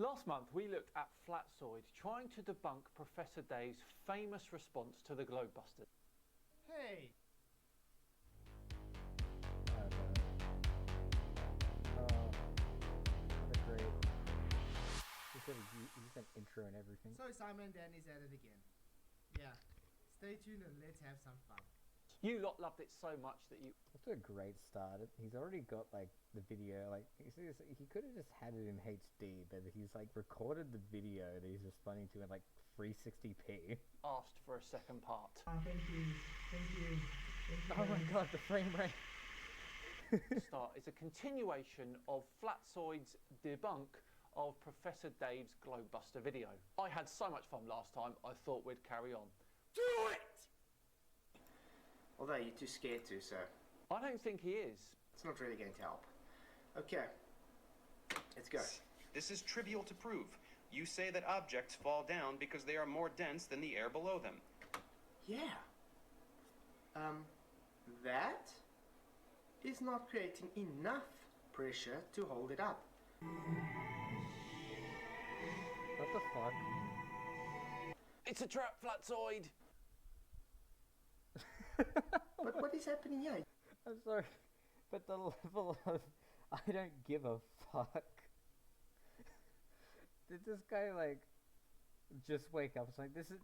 Last month we looked at Flatzoid, trying to debunk Professor Dave's famous response to the Globebusters. Hey! What a great... You said intro and everything. So SciManDan is at it again. Yeah, stay tuned and let's have some fun. You lot loved it so much that you... That's a great start. He's already got like the video, like he could have just had it in HD, but he's like recorded the video that he's responding to in like 360p. asked for a second part. Oh, thank you. Oh my god, the frame rate. Start is a continuation of Flatzoid's debunk of Professor Dave's Globebuster video. I had so much fun last time, I thought we'd carry on. Do it! Although you're too scared to, so I don't think he is. it's not really going to help. Okay, let's go. This is trivial to prove. You say that objects fall down because they are more dense than the air below them. Yeah. That is not creating enough pressure to hold it up. What the fuck? It's a trap, Flatzoid! But what is happening here? I'm sorry, but the level of I don't give a fuck. Did this guy like just wake up? It's like this is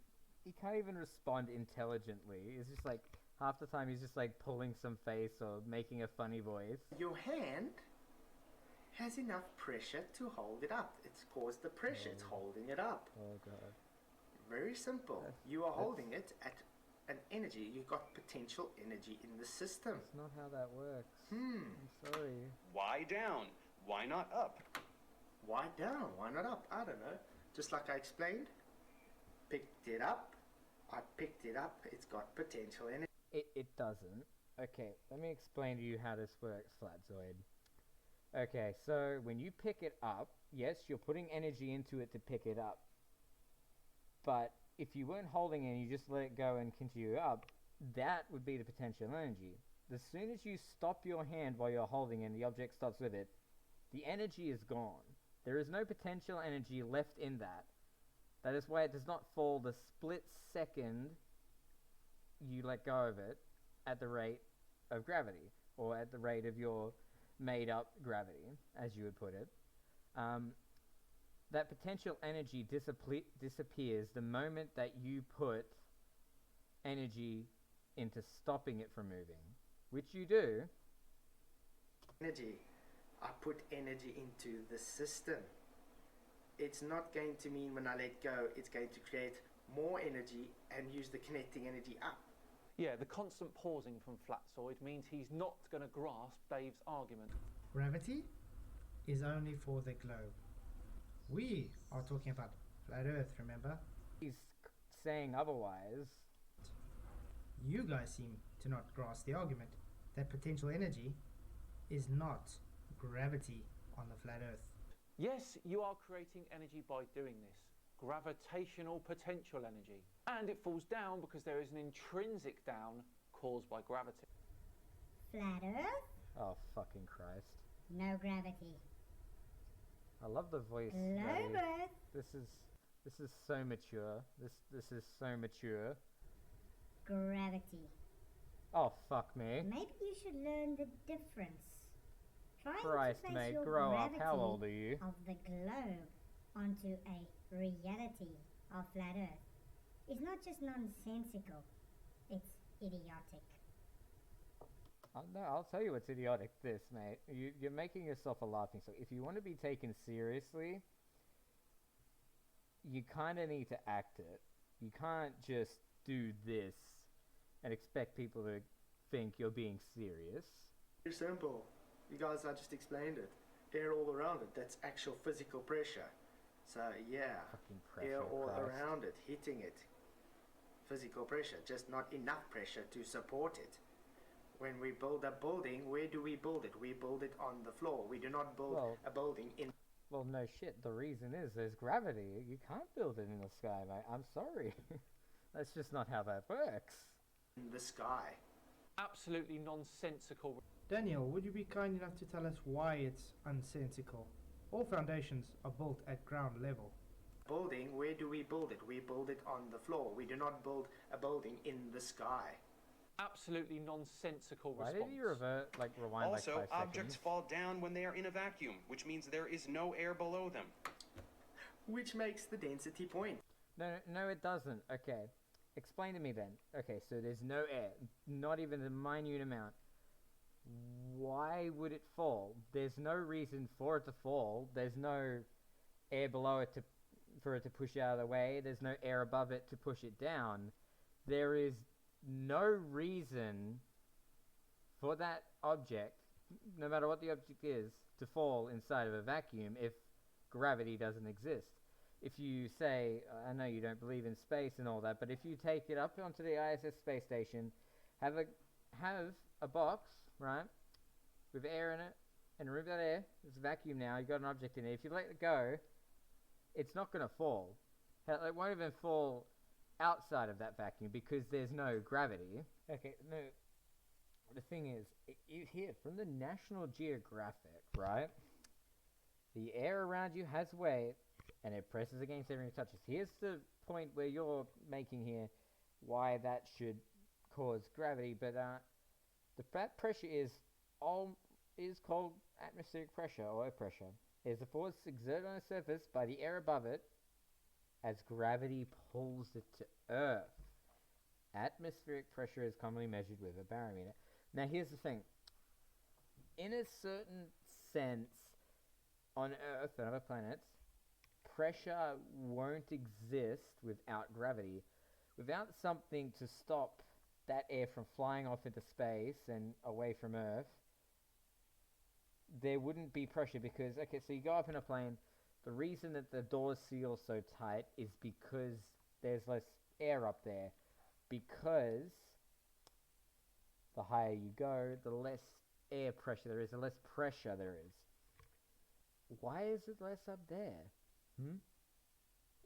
he can't even respond intelligently. It's just like half the time he's just like pulling some face or making a funny voice. Your hand has enough pressure to hold it up. It's caused the pressure, it's holding it up. Oh god. Very simple. You are holding it at an energy. You've got potential energy in the system. That's not how that works. I'm sorry. Why down? Why not up? Why down? Why not up? I don't know. Just like I explained. Picked it up. I picked it up. It's got potential energy. It doesn't. Okay, let me explain to you how this works, Flatzoid. Okay, so when you pick it up, yes, you're putting energy into it to pick it up. But if you weren't holding it and you just let it go and continue up, that would be the potential energy. As soon as you stop your hand while you're holding it and the object stops with it, the energy is gone. There is no potential energy left in that. That is why it does not fall the split second you let go of it at the rate of gravity, or at the rate of your made-up gravity, as you would put it. That potential energy disappears the moment that you put energy into stopping it from moving, which you do. Energy. I put energy into the system. It's not going to mean when I let go, it's going to create more energy and use the connecting energy up. Yeah, the constant pausing from Flatzoid means he's not going to grasp Dave's argument. Gravity is only for the globe. We are talking about flat Earth, remember? He's saying otherwise. You guys seem to not grasp the argument that potential energy is not gravity on the flat Earth. Yes, you are creating energy by doing this. Gravitational potential energy. And it falls down because there is an intrinsic down caused by gravity. Flat Earth? Oh, fucking Christ. No gravity. I love the voice. Globe Earth? This is so mature. This is so mature. Gravity. Oh, fuck me. Maybe you should learn the difference. Trying Christ, to place mate, your grow up. gravity How old are you? of the globe onto a reality of flat Earth is not just nonsensical, it's idiotic. No, I'll tell you what's idiotic, this, mate. You're making yourself a laughing stock. If you want to be taken seriously, you kind of need to act it. You can't just do this and expect people to think you're being serious. Very simple. You guys, I just explained it. Air all around it. That's actual physical pressure. So yeah, Fucking pressure, air all Christ. around it, hitting it. Physical pressure, just not enough pressure to support it. When we build a building, where do we build it? We build it on the floor. We do not build a building in Well, no shit. The reason is there's gravity. You can't build it in the sky, mate. I'm sorry. That's just not how that works. the sky. Absolutely nonsensical. Daniel, would you be kind enough to tell us why it's unsensical? All foundations are built at ground level. Building, where do we build it? We build it on the floor. We do not build a building in the sky. Absolutely nonsensical Why response. did you rewind Also, like 5 objects seconds? fall down when they are in a vacuum, which means there is no air below them. Which makes the density point. No, it doesn't. Okay. Explain to me then. Okay, so there's no air, not even a minute amount. Why would it fall? There's no reason for it to fall. There's no air below it for it to push out of the way. There's no air above it to push it down. There is no reason for that object, no matter what the object is, to fall inside of a vacuum if gravity doesn't exist. If you say, I know you don't believe in space and all that, but if you take it up onto the ISS space station, have a box, right, with air in it, and remove that air, it's a vacuum now, you've got an object in it, if you let it go, it's not going to fall. Hell, it won't even fall outside of that vacuum because there's no gravity. Okay, no, the thing is, here, from the National Geographic, right, the air around you has weight, and it presses against everything it touches. Here's the point where you're making here, why that should cause gravity, but that pressure is called atmospheric pressure or air pressure. It is a force exerted on a surface by the air above it as gravity pulls it to Earth. Atmospheric pressure is commonly measured with a barometer. Now here's the thing. In a certain sense, on Earth and other planets, pressure won't exist without gravity. Without something to stop that air from flying off into space and away from Earth, there wouldn't be pressure because, okay, so you go up in a plane, the reason that the doors seal so tight is because there's less air up there. Because the higher you go, the less air pressure there is, the less pressure there is. Why is it less up there?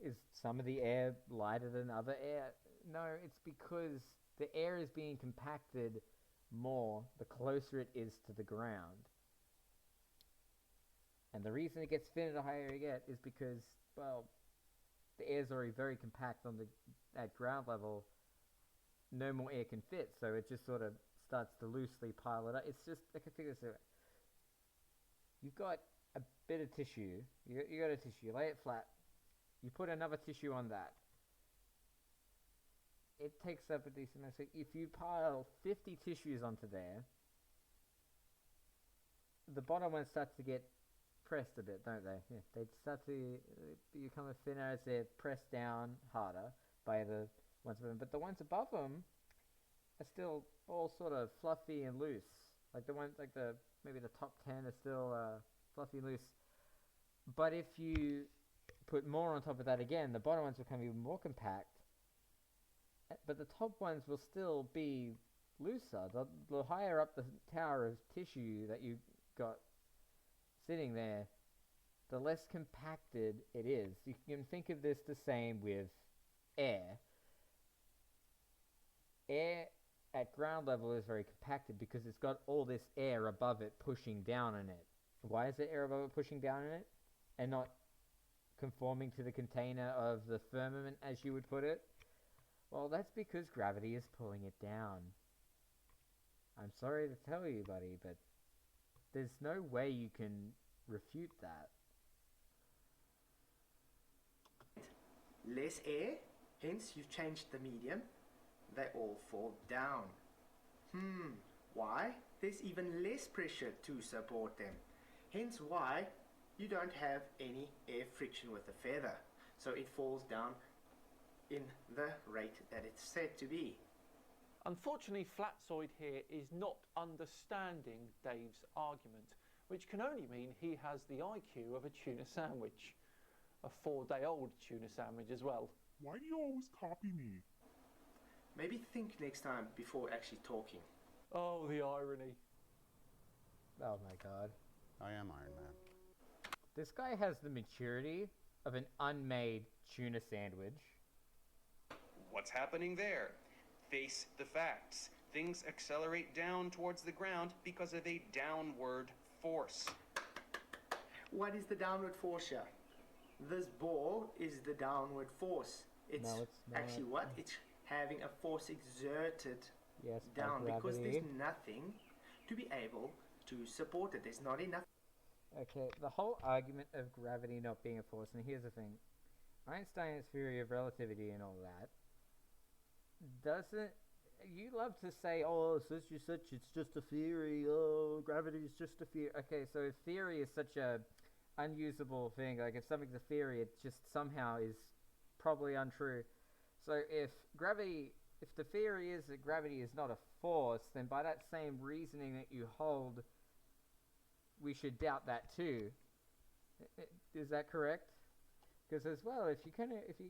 Is some of the air lighter than other air? No, it's because the air is being compacted more the closer it is to the ground. And the reason it gets thinner the higher you get is because, well, the air is already very compact at ground level. No more air can fit, so it just sort of starts to loosely pile it up. It's just, I can figure this out. You've got a bit of tissue. You got a tissue. You lay it flat. You put another tissue on that. It takes up a decent amount. So if you pile 50 tissues onto there, the bottom ones start to get pressed a bit, don't they? Yeah, they start to become thinner as they're pressed down harder by the ones above them. But the ones above them are still all sort of fluffy and loose. Like the ones, like maybe the top 10 are still fluffy and loose. But if you put more on top of that again, the bottom ones become even more compact. But the top ones will still be looser. The higher up the tower of tissue that you got sitting there, the less compacted it is. You can think of this the same with air. Air at ground level is very compacted because it's got all this air above it pushing down on it. Why is there air above it pushing down on it and not conforming to the container of the firmament, as you would put it? Well, that's because gravity is pulling it down. I'm sorry to tell you, buddy, but there's no way you can refute that. Less air, hence you've changed the medium. They all fall down. Why? There's even less pressure to support them. Hence why you don't have any air friction with the feather. So it falls down in the rate that it's said to be. Unfortunately, Flatzoid here is not understanding Dave's argument, which can only mean he has the IQ of a tuna sandwich. A 4-day-old tuna sandwich as well. Why do you always copy me? Maybe think next time before actually talking. Oh, the irony. Oh my god. I am Iron Man. This guy has the maturity of an unmade tuna sandwich. What's happening there? Face the facts. Things accelerate down towards the ground because of a downward force. What is the downward force here? This ball is the downward force. It's No, it's not. actually what? It's having a force exerted Yes, by down because gravity. there's nothing to be able to support it. There's not enough. Okay, the whole argument of gravity not being a force, and here's the thing. Einstein's theory of relativity and all that doesn't... You love to say, oh, such and such, it's just a theory, oh, gravity is just a theory. Okay, so if theory is such a unusable thing, like if something's a theory, it just somehow is probably untrue. So if the theory is that gravity is not a force, then by that same reasoning that you hold, we should doubt that too. Is that correct? Because as well, if you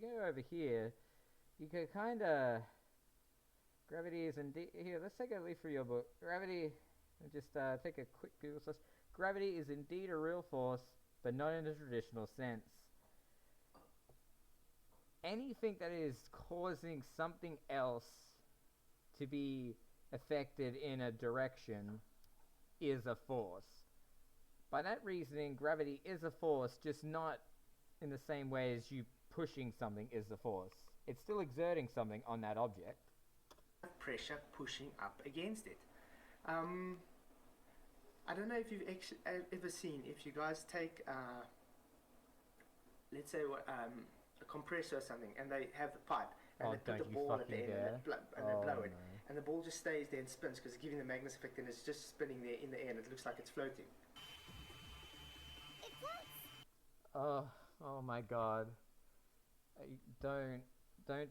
go over here, you could kind of... Gravity is indeed... Here, let's take a leaf through your book. Gravity... Just take a quick Google search. Gravity is indeed a real force, but not in the traditional sense. Anything that is causing something else to be affected in a direction is a force. By that reasoning, gravity is a force, just not in the same way as you pushing something is a force. It's still exerting something on that object. Pressure pushing up against it. I don't know if you've ever seen, if you guys take, let's say, a compressor or something, and they have the pipe, and they put the ball at the end, and they blow it, and the ball just stays there and spins because it's giving the Magnus effect, and it's just spinning there in the air, and it looks like it's floating. Oh my god. Don't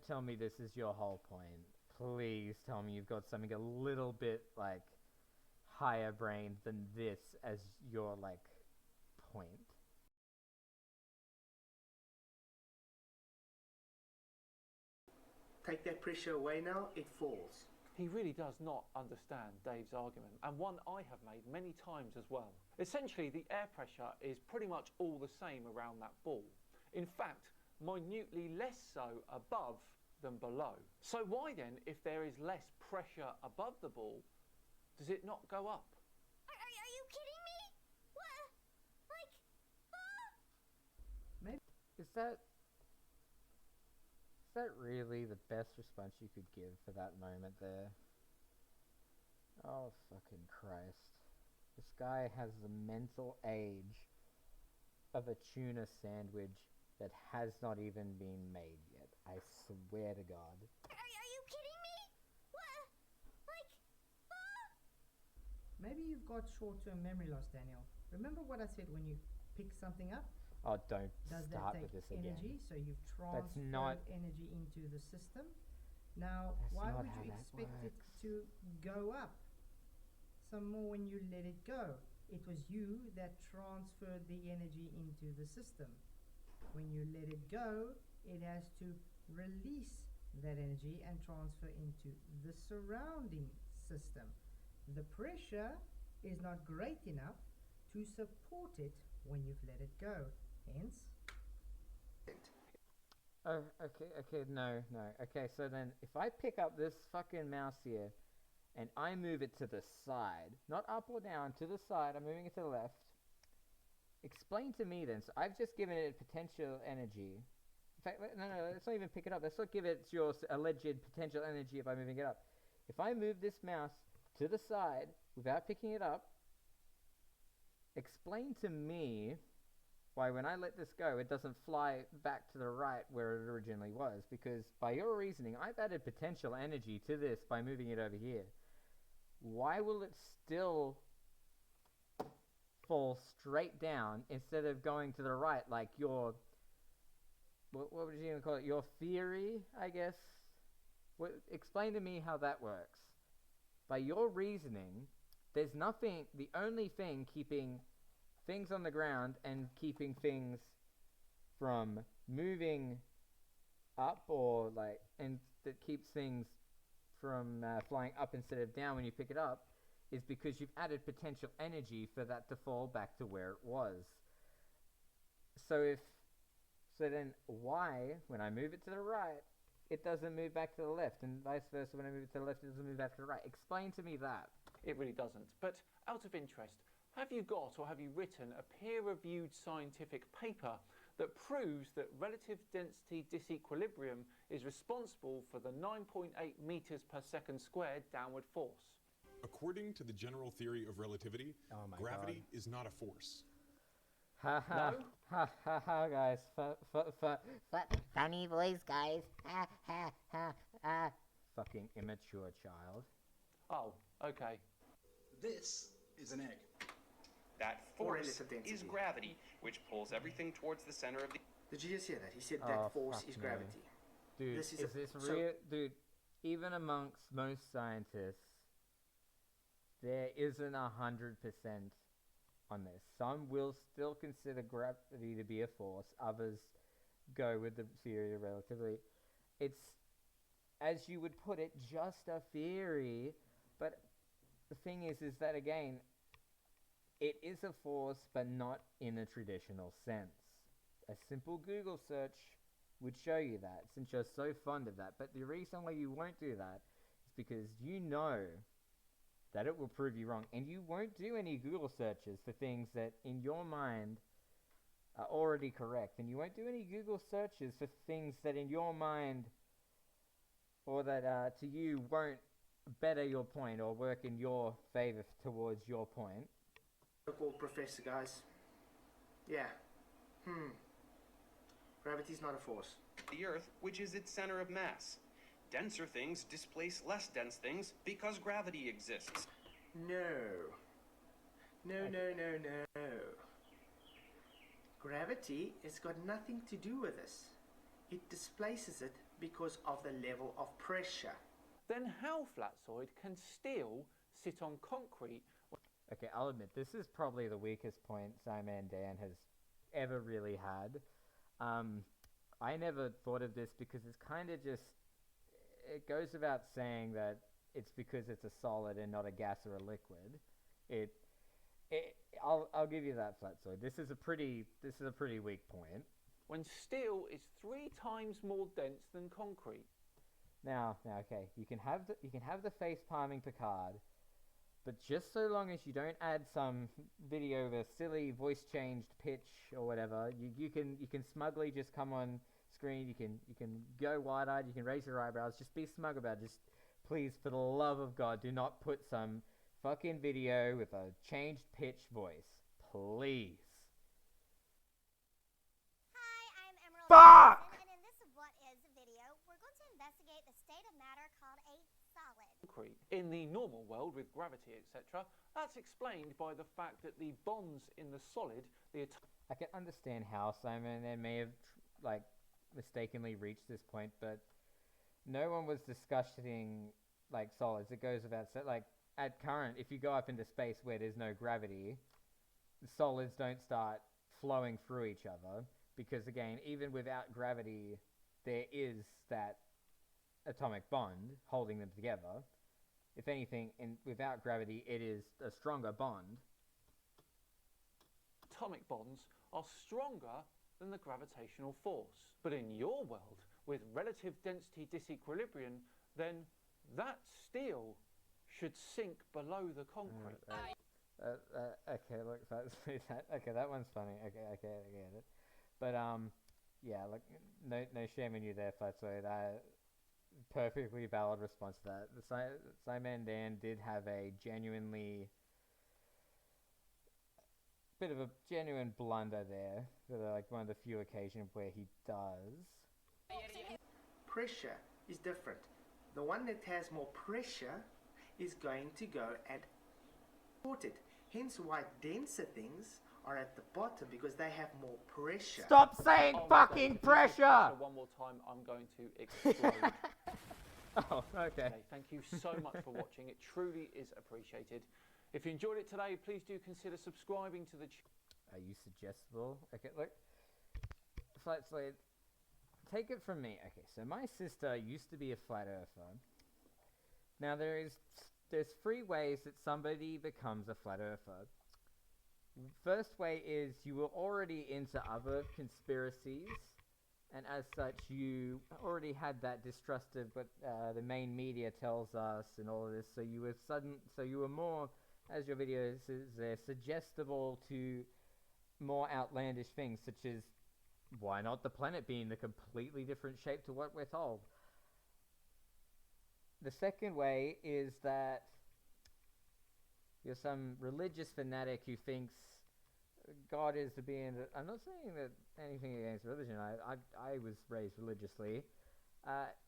tell me this is your whole point. Please tell me you've got something a little bit, like, higher brain than this as your, like, point. Take that pressure away now, it falls. He really does not understand Dave's argument, and one I have made many times as well. Essentially, the air pressure is pretty much all the same around that ball. In fact, minutely less so above than below. So why then, if there is less pressure above the ball, does it not go up? Are you kidding me? What? Like, Maybe is that really the best response you could give for that moment there? Oh fucking Christ. This guy has the mental age of a tuna sandwich that has not even been made yet. I swear to God. Are you kidding me? What? Like, Maybe you've got short-term memory loss, Daniel. Remember what I said when you pick something up? Oh, don't Does start that with take this again. energy? So you've That's transferred not... energy into the system. Now, That's why not would how you that expect it works. to go up some more when you let it go? It was you that transferred the energy into the system. When you let it go, it has to release that energy and transfer into the surrounding system. The pressure is not great enough to support it when you've let it go. Hence, Oh, okay, no. Okay, so then if I pick up this fucking mouse here and I move it to the side, not up or down, to the side, I'm moving it to the left. Explain to me then, so I've just given it potential energy. In fact, no, let's not even pick it up. Let's not give it your alleged potential energy by moving it up. If I move this mouse to the side without picking it up, explain to me why when I let this go, it doesn't fly back to the right where it originally was. Because by your reasoning, I've added potential energy to this by moving it over here. Why will it still fall straight down instead of going to the right like your... What would you even call it? Your theory, I guess? Explain to me how that works. By your reasoning, there's nothing... The only thing keeping things on the ground and keeping things from moving up or like... And that keeps things from flying up instead of down when you pick it up is because you've added potential energy for that to fall back to where it was. So then why, when I move it to the right, it doesn't move back to the left, and vice versa, when I move it to the left, it doesn't move back to the right? Explain to me that. It really doesn't. But out of interest, Have you got or have you written a peer-reviewed scientific paper that proves that relative density disequilibrium is responsible for the 9.8 meters per second squared downward force? According to the general theory of relativity, Oh my gravity is not a force. Ha ha. No? Ha ha ha, guys. Funny voice, guys. Ha ha ha ha. Fucking immature child. Oh, okay. This is an egg. That Or force relative density. is gravity, which pulls everything towards the center of the... Did you just hear that? He said Oh, that force fuck is me. gravity. Dude, This is is a- this so- real? Dude, even amongst most scientists, there isn't 100% on this. Some will still consider gravity to be a force. Others go with the theory of relativity. It's, as you would put it, just a theory. But the thing is that again, it is a force, but not in a traditional sense. A simple Google search would show you that, since you're so fond of that. But the reason why you won't do that is because you know that it will prove you wrong, and you won't do any Google searches for things that in your mind are already correct, and you won't do any Google searches for things that in your mind or that to you won't better your point or work in your favor towards your point. So-called professor, guys. Yeah. Gravity's not a force. the Earth, which is its center of mass. Denser things displace less dense things because gravity exists. No. No, no, no, no. Gravity has got nothing to do with this. It displaces it because of the level of pressure. Then how, Flatzoid, can steel sit on concrete? Okay, I'll admit, this is probably the weakest point SciManDan has ever really had. I never thought of this because it's kind of just... It goes without saying that it's because it's a solid and not a gas or a liquid. I'll give you that, Flatzoid. This is a pretty weak point. When steel is 3 times more dense than concrete. Now, okay, you can have the face palming Picard, but just so long as you don't add some video of a silly voice changed pitch or whatever, you can smugly just come on screen. You can go wide eyed. You can raise your eyebrows. Just be smug about it. Just please, for the love of God, do not put some fucking video with a changed pitch voice, please. Hi, I'm Emerald. Fuck! Johnson, and in this What Is video, we're going to investigate the state of matter called a solid. Concrete. In the normal world with gravity, etc., that's explained by the fact that the bonds in the solid, I can understand how SciManDan may have mistakenly reached this point, but no one was discussing solids. It goes without saying. At current, if you go up into space where there's no gravity, the solids don't start flowing through each other because, again, even without gravity, there is that atomic bond holding them together. If anything, without gravity, it is a stronger bond. atomic bonds are stronger than the gravitational force. But in your world, with relative density disequilibrium, then that steel should sink below the concrete. Okay, look, okay, that one's funny. Okay, I get it. But yeah, no shame in you there, Flatzoid. Perfectly valid response to that. The SciManDan did have a bit of a genuine blunder there. One of the few occasions where he does. Pressure is different. The one that has more pressure is going to go and support it. Hence why denser things are at the bottom, because they have more pressure. Stop saying Oh my God, fucking if you say pressure! one more time, I'm going to explode. Oh, okay. Thank you so much for watching. It truly is appreciated. If you enjoyed it today, please do consider subscribing to the channel. Are you suggestible? Okay, look. Flatzoid, take it from me. Okay, so my sister used to be a flat earther. Now there's 3 ways that somebody becomes a flat earther. First way is you were already into other conspiracies, and as such you already had that distrust of what the main media tells us and all of this, so you were more as your video says, they're suggestible to more outlandish things, such as why not the planet being the completely different shape to what we're told. The second way is that you're some religious fanatic who thinks God is the being. I'm not saying that anything against religion. I was raised religiously,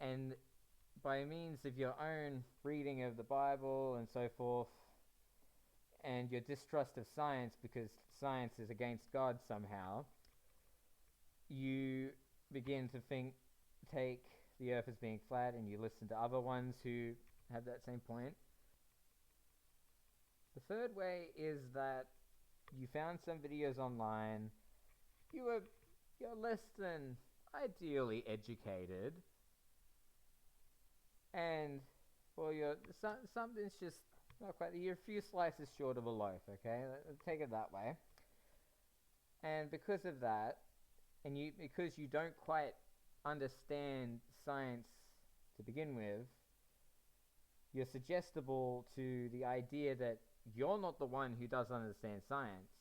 and by means of your own reading of the Bible and so forth, and your distrust of science because science is against God somehow, you begin to take the Earth as being flat, and you listen to other ones who have that same point. The third way is that you found some videos online, you're less than ideally educated, and well, something's just not quite. You're a few slices short of a loaf. Okay, let's take it that way. And because of that, and because you don't quite understand science to begin with, you're suggestible to the idea that you're not the one who does understand science,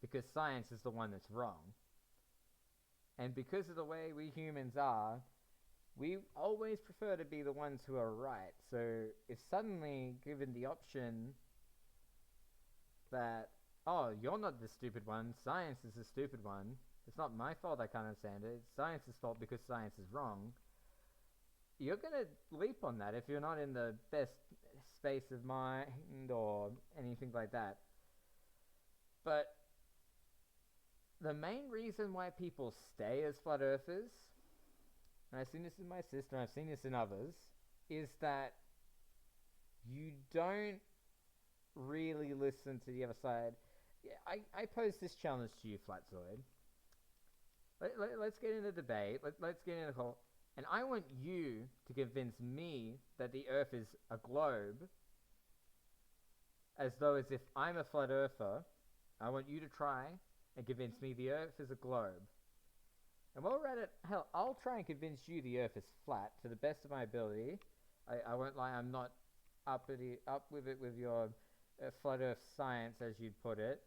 because science is the one that's wrong. And because of the way we humans are, we always prefer to be the ones who are right. So if suddenly given the option that, oh, you're not the stupid one, science is the stupid one, it's not my fault I can't understand it, it's science's fault because science is wrong, you're going to leap on that if you're not in the best space of mind or anything like that. But the main reason why people stay as flat earthers, and I've seen this in my sister, and I've seen this in others, is that you don't really listen to the other side. Yeah, I pose this challenge to you, Flatzoid. Let's get in a debate. Let's get in a call. And I want you to convince me that the Earth is a globe, as if I'm a flat earther. I want you to try and convince me the Earth is a globe. And while we're at it, hell, I'll try and convince you the Earth is flat to the best of my ability. I won't lie, I'm not up with it with your flat Earth science, as you'd put it.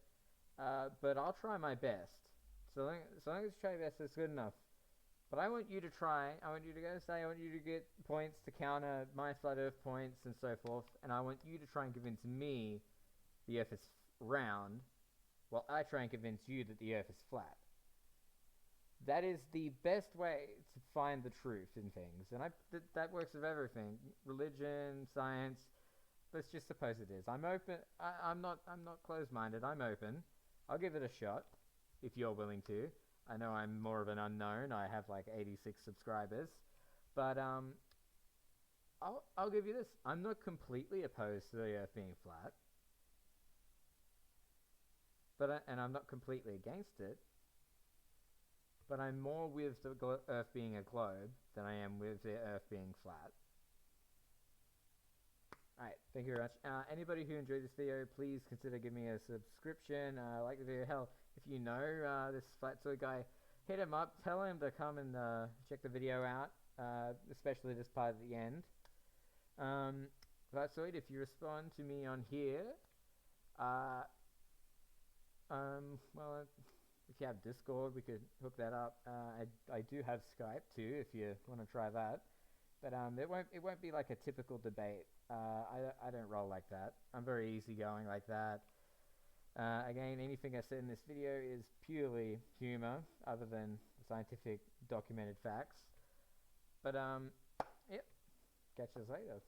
But I'll try my best. So long as you try your best, that's good enough. But I want you to try, I want you to I want you to get points to counter my flat Earth points and so forth, and I want you to try and convince me the Earth is round, while I try and convince you that the Earth is flat. That is the best way to find the truth in things, and that works with everything, religion, science. Let's just suppose it is. I'm open. I'm not closed-minded. I'm open. I'll give it a shot if you're willing to. I know I'm more of an unknown. I have like 86 subscribers, but I'll give you this. I'm not completely opposed to the Earth being flat, and I'm not completely against it. But I'm more with the Earth being a globe than I am with the Earth being flat. Alright, thank you very much. Anybody who enjoyed this video, please consider giving me a subscription. Like the video. Hell, if you know this Flatzoid guy, hit him up. Tell him to come and check the video out, especially this part at the end. Flatzoid, if you respond to me on here, well, if you have Discord, we could hook that up. I do have Skype too, if you want to try that. But it won't be like a typical debate. I don't roll like that. I'm very easygoing like that. Again, anything I said in this video is purely humor, other than scientific documented facts. But yep, catch us later.